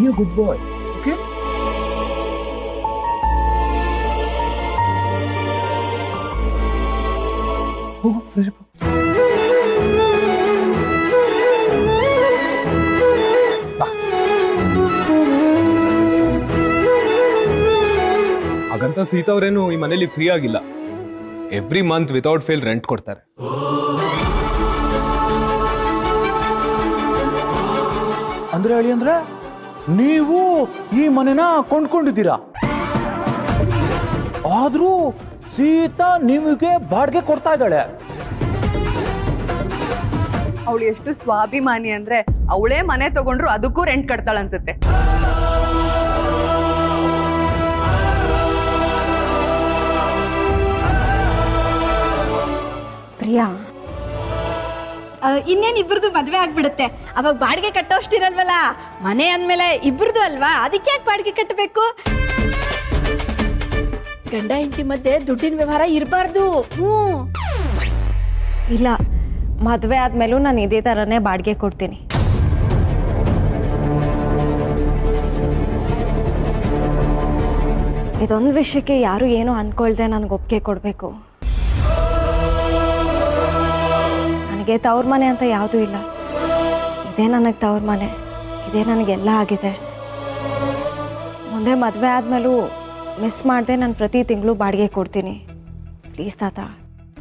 B a good boy. Okay, ಹೋಗು fresh up. ಹಾಗಂತ ಸೀತಾ ಅವರೇನು ಈ ಮನೇಲಿ ಫ್ರೀ ಆಗಿಲ್ಲ. Every month without fail rent ಕೊಡ್ತಾರೆ. ಅಂದ್ರೆ ಹೇಳಿ ಅಂದ್ರೆ ನೀವು ಈ ಮನೆನ ಕೊಂಡ್ಕೊಂಡಿದ್ದೀರಾ, ಆದ್ರೂ ಸೀತಾ ನಿಮಗೆ ಬಾಡಿಗೆ ಕೊಡ್ತಾ ಇದ್ದಾಳೆ. ಅವಳು ಎಷ್ಟು ಸ್ವಾಭಿಮಾನಿ ಅಂದ್ರೆ ಅವಳೇ ಮನೆ ತಗೊಂಡ್ರು ಅದಕ್ಕೂ ರೆಂಟ್ ಕಟ್ತಾಳ ಅನ್ಸುತ್ತೆ. ಪ್ರಿಯಾ, ಇನ್ನೇನ್ ಇಬ್ರದು ಮದ್ವೆ ಆಗ್ಬಿಡುತ್ತೆ, ಅವಾಗ ಬಾಡಿಗೆ ಕಟ್ಟೋಷ್ಟಿರಲ್ವಲ್ಲ. ಮನೆ ಅಂದ್ಮೇಲೆ ಇಬ್ರದು ಅಲ್ವಾ, ಅದಕ್ಕೆ ಯಾಕೆ ಬಾಡಿಗೆ ಕಟ್ಟಬೇಕು? ಗಂಡ ಹೆಂಡತಿ ಮಧ್ಯೆ ದುಡ್ಡಿನ ವ್ಯವಹಾರ ಇರಬಾರ್ದು. ಇಲ್ಲ, ಮದುವೆ ಆದ್ಮೇಲೂ ನಾನು ಇದೇ ಥರನೇ ಬಾಡಿಗೆ ಕೊಡ್ತೀನಿ. ಇದೊಂದು ವಿಷಯಕ್ಕೆ ಯಾರು ಏನು ಅನ್ಕೊಳ್ದೆ ನನಗೆ ಒಪ್ಪಿಗೆ ಕೊಡಬೇಕು. ನನಗೆ ತವ್ರ ಮನೆ ಅಂತ ಯಾವುದೂ ಇಲ್ಲ. ಇದೇ ನನಗೆ ತವ್ರ ಮನೆ, ಇದೇ ನನಗೆಲ್ಲ ಆಗಿದೆ. ಮುಂದೆ ಮದುವೆ ಆದ್ಮೇಲೂ ಮಿಸ್ ಮಾಡದೆ ನಾನು ಪ್ರತಿ ತಿಂಗಳು ಬಾಡಿಗೆ ಕೊಡ್ತೀನಿ. ಪ್ಲೀಸ್ ತಾತ,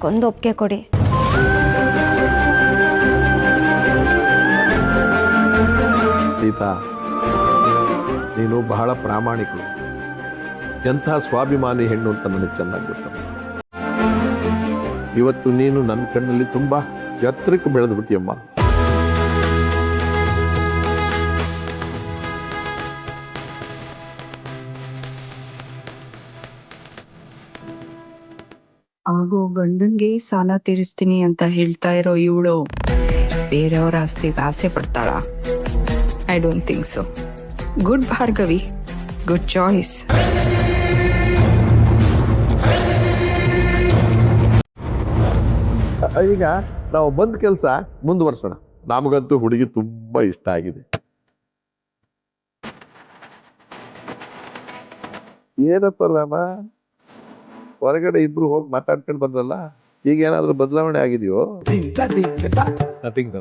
ಒಂದು ಒಪ್ಪಿಗೆ ಕೊಡಿ. ಸೀತಾ, ನೀನು ಬಹಳ ಪ್ರಾಮಾಣಿಕರು, ಎಂಥ ಸ್ವಾಭಿಮಾನಿ ಹೆಣ್ಣು ಅಂತ ನನಗೆ ಚೆನ್ನಾಗಿ ಗೊತ್ತಮ್ಮ. ಇವತ್ತು ನೀನು ನನ್ನ ಕಣ್ಣಲ್ಲಿ ತುಂಬಾ ಎತ್ತರಕ್ಕೆ ಬೆಳೆದು ಬಿಟ್ಟಿಯಮ್ಮ. ಆಗೋ ಗಂಡನ್ಗೆ ಸಾಲ ತೀರಿಸ್ತೀನಿ ಅಂತ ಹೇಳ್ತಾ ಇರೋ ಇವಳು ಬೇರೆಯವರ ಆಸ್ತಿಗೆ ಆಸೆ ಪಡ್ತಾಳ? I don't think so. Good Bhargavi, good choice. ಈಗ ನಾವು ಬಂದ ಕೆಲಸ ಮುಂದುವರ್ಸೋಣ. ನಮಗಂತೂ ಹುಡುಗಿ ತುಂಬಾ ಇಷ್ಟ ಆಗಿದೆ. ಏನಪ್ಪ ರಾಮ, ಹೊರಗಡೆ ಇಬ್ರು ಹೋಗಿ ಮಾತಾಡ್ಕೊಂಡು ಬಂದ್ರಲ್ಲ, ಈಗ ಏನಾದ್ರೂ ಬದಲಾವಣೆ ಆಗಿದೆಯೋ? ನಥಿಂಗ್.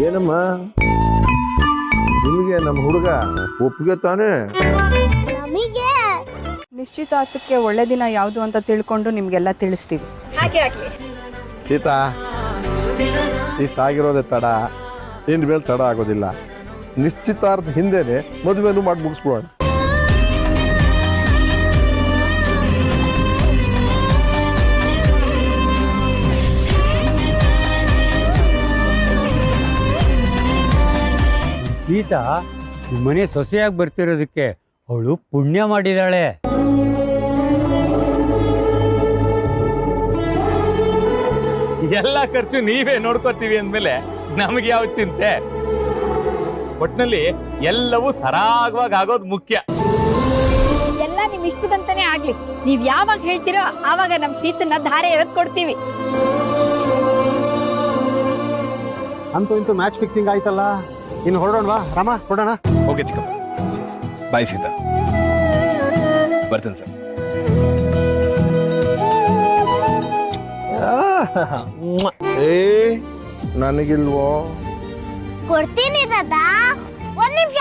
ಏನಮ್ಮ, ನಿಮಗೆ ನಮ್ಮ ಹುಡುಗ ಒಪ್ಪಿಗೆ ತಾನೇ? ನಿಶ್ಚಿತಾರ್ಥಕ್ಕೆ ಒಳ್ಳೆ ದಿನ ಯಾವುದು ಅಂತ ತಿಳ್ಕೊಂಡು ನಿಮ್ಗೆಲ್ಲ ತಿಳಿಸ್ತೀವಿ. ಸೀತಾ, ಇಷ್ಟ ಆಗಿರೋದೇ ತಡ, ಇನ್ ಮೇಲೆ ತಡ ಆಗೋದಿಲ್ಲ. ನಿಶ್ಚಿತಾರ್ಥ ಹಿಂದೆನೆ ಮದುವೆನೂ ಮಾಡಿ ಮುಗಿಸ್ಬಿಡೋಣ. ಗೀತಾ ಮನೆ ಸೊಸೆಯಾಗಿ ಬರ್ತಿರೋದಕ್ಕೆ ಅವಳು ಪುಣ್ಯ ಮಾಡಿದಾಳೆ. ಎಲ್ಲ ಖರ್ಚು ನೀವೇ ನೋಡ್ಕೋತೀವಿ ಅಂದ್ಮೇಲೆ ನಮ್ಗೆ ಯಾವ ಚಿಂತೆ? ಒಟ್ನಲ್ಲಿ ಎಲ್ಲವೂ ಸರಾಗವಾಗಿ ಆಗೋದು ಮುಖ್ಯ. ಎಲ್ಲ ನಿಮ್ ಇಷ್ಟದಂತಾನೆ ಆಗ್ಲಿ. ನೀವ್ ಯಾವಾಗ ಹೇಳ್ತೀರೋ ಆವಾಗ ನಮ್ ಸೀತನ್ನ ಧಾರೆ ಎರೆದ್ ಕೊಡ್ತೀವಿ. ಅಂತೂ ಇಂತೂ ಮ್ಯಾಚ್ ಫಿಕ್ಸಿಂಗ್ ಆಯ್ತಲ್ಲ, ಇನ್ನು ಹೊರಡೋಣವಾ ರಾಮ? ಹೊರಡೋಣ. ಓಕೆ ಚಿಕ್ಕಮ್ಮ, ಬಾಯ್ ಸೀತಾ, ಬರ್ತೇನೆ ಸರ್. ಏ ನನಗಿಲ್ವೋ? ಕೊಡ್ತೀನಿ ದಾದಾ, ಒಂದ್ ನಿಮಿಷ.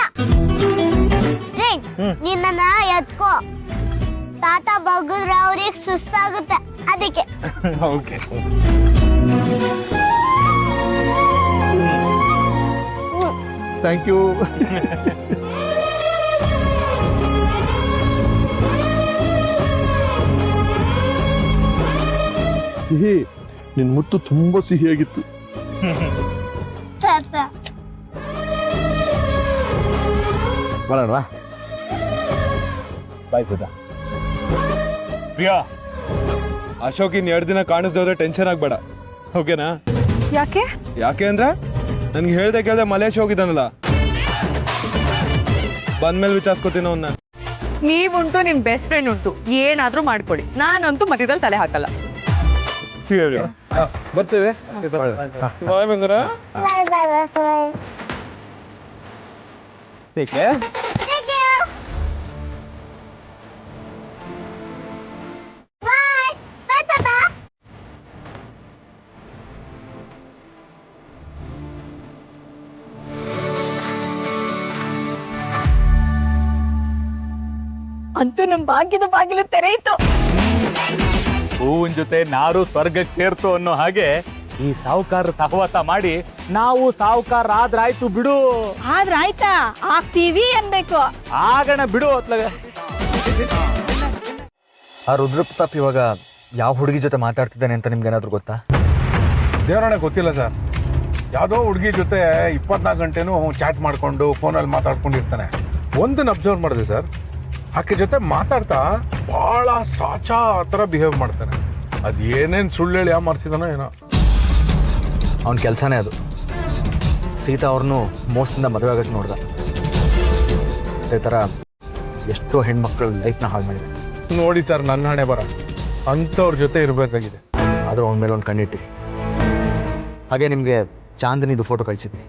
ನಿನ್ನ ಎತ್ಕೋ, ತಾತ ಬಗ್ಗಿದ್ರೆ ಅವ್ರಿಗೆ ಸುಸ್ತಾಗುತ್ತೆ, ಅದಕ್ಕೆ. ಓಕೆ. Thank you. ಸಿಹಿ, ನಿನ್ ಮುತ್ತು ತುಂಬಾ ಸಿಹಿಯಾಗಿತ್ತು. ಬರೋಣವಾ? ಬಾಯ್ ಸೀತಾ. ಪ್ರಿಯಾ, ಅಶೋಕ್ ಇನ್ 2 ದಿನ ಕಾಣಿಸ್ದೆ ಹೋದ್ರೆ ಟೆನ್ಷನ್ ಆಗ್ಬೇಡ, ಓಕೆನಾ? ಯಾಕೆ ಅಂದ್ರೆ ನನ್ಗೆ ಹೇಳ್ದೆ ಕೇಳ್ದೆ ಮಲೇಶ್ ಹೋಗಿದ್ದಾನಲ್ಲ, ಬಂದ್ಮೇಲೆ ವಿಚಾರಿಸ್ಕೊತೀನಿ ಅವನ್ನ. ನೀವುಂಟು ನಿಮ್ ಬೆಸ್ಟ್ ಫ್ರೆಂಡ್ ಉಂಟು, ಏನಾದ್ರೂ ಮಾಡ್ಕೊಳ್ಳಿ. ನಾನಂತೂ ಮಧ್ಯದಲ್ಲಿ ತಲೆ ಹಾಕಲ್ಲ. ಬರ್ತೇವೆ ಬಾಯ್ ಬಂದ್ರ ಬಾಯ್ ಬಾಯ್ ಬಾಯ್ ಬಾಯ್ ಬಾಯ್ ಬಾಯ್ ತಾತ ಅಂತೂ ನಮ್ ಭಾಗ್ಯದ ಬಾಗಿಲು ತೆರೆಯಿತು. ಹೂವಿನ ಜೊತೆ ನಾರು ಸ್ವರ್ಗಕ್ಕೆ ಸೇರ್ತು ಅನ್ನೋ ಹಾಗೆ ಈ ಸಾಹುಕಾರ ಸಹವಾಸ ಮಾಡಿ ನಾವು ಸಾಹುಕಾರ ಆದ್ರಾಯ್ತು ಬಿಡು. ಆದ್ರ ಆಯ್ತಾ, ಆಗ್ತೀವಿ ಅನ್ಬೇಕು. ಆಗಣ ಬಿಡು ಅತ್ಲಾಗ. ಆ ರುದ್ರಪ್ರತಾಪ್ ಇವಾಗ ಯಾವ ಹುಡುಗಿ ಜೊತೆ ಮಾತಾಡ್ತಿದ್ದಾನೆ ಅಂತ ನಿಮ್ಗೆ ಏನಾದ್ರು ಗೊತ್ತಾ? ದೇವರಣ್ಣ ಗೊತ್ತಿಲ್ಲ ಸರ್. ಯಾವುದೋ ಹುಡುಗಿ ಜೊತೆ 24 ಗಂಟೆನೂ ಚಾಟ್ ಮಾಡಿಕೊಂಡು ಫೋನಲ್ಲಿ ಮಾತಾಡ್ಕೊಂಡಿರ್ತಾನೆ. ಒಂದನ್ನು ಅಬ್ಸರ್ವ್ ಮಾಡಿದೆ ಸರ್, ಆಕೆ ಜೊತೆ ಮಾತಾಡ್ತಾ ಭಾಳ ಸಾಚಾ ಆ ಥರ ಬಿಹೇವ್ ಮಾಡ್ತಾನೆ. ಅದು ಏನೇನು ಸುಳ್ಳು ಹೇಳಿ ಯಾಮಾರಿಸಿದಾನೋ ಏನೋ. ಅವ್ನ ಕೆಲಸನೇ ಅದು. ಸೀತಾ ಅವ್ರನ್ನೂ ಮೋಸದಿಂದ ಮದುವೆ ಆಗೋಕ್ಕೆ ನೋಡ್ದ. ಅದೇ ಥರ ಎಷ್ಟೋ ಹೆಣ್ಮಕ್ಳು ಲೈಫ್ನ ಹಾಳು ಮಾಡಿದೆ. ನೋಡಿ ಸರ್, ನನ್ನ ಹಣೆ ಬರ ಅಂಥವ್ರ ಜೊತೆ ಇರಬೇಕಾಗಿದೆ. ಆದರೂ ಅವನ ಮೇಲೆ ಒಂದು ಕಣ್ಣಿಟ್ಟು. ಹಾಗೆ ನಿಮಗೆ ಚಾಂದಿನಿದು ಫೋಟೋ ಕಳಿಸಿದ್ವಿ.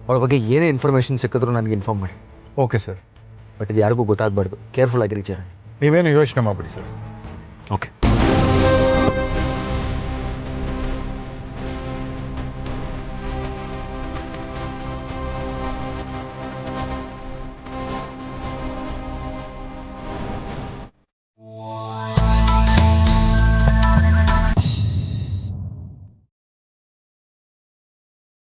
ಅವಳ ಬಗ್ಗೆ ಏನೇ ಇನ್ಫಾರ್ಮೇಷನ್ ಸಿಕ್ಕಿದ್ರು ನನಗೆ ಇನ್ಫಾರ್ಮ್ ಮಾಡಿ. Okay sir. ಬಟ್ ಇದು ಯಾರಿಗೂ ಗೊತ್ತಾಗಬಾರ್ದು. ಕೇರ್ಫುಲ್ ಆಗಿರಿ ಚೇರ. ನೀವೇನು ಯೋಚನೆ ಮಾಡ್ಬಿಡಿ ಸರ್. ಓಕೆ.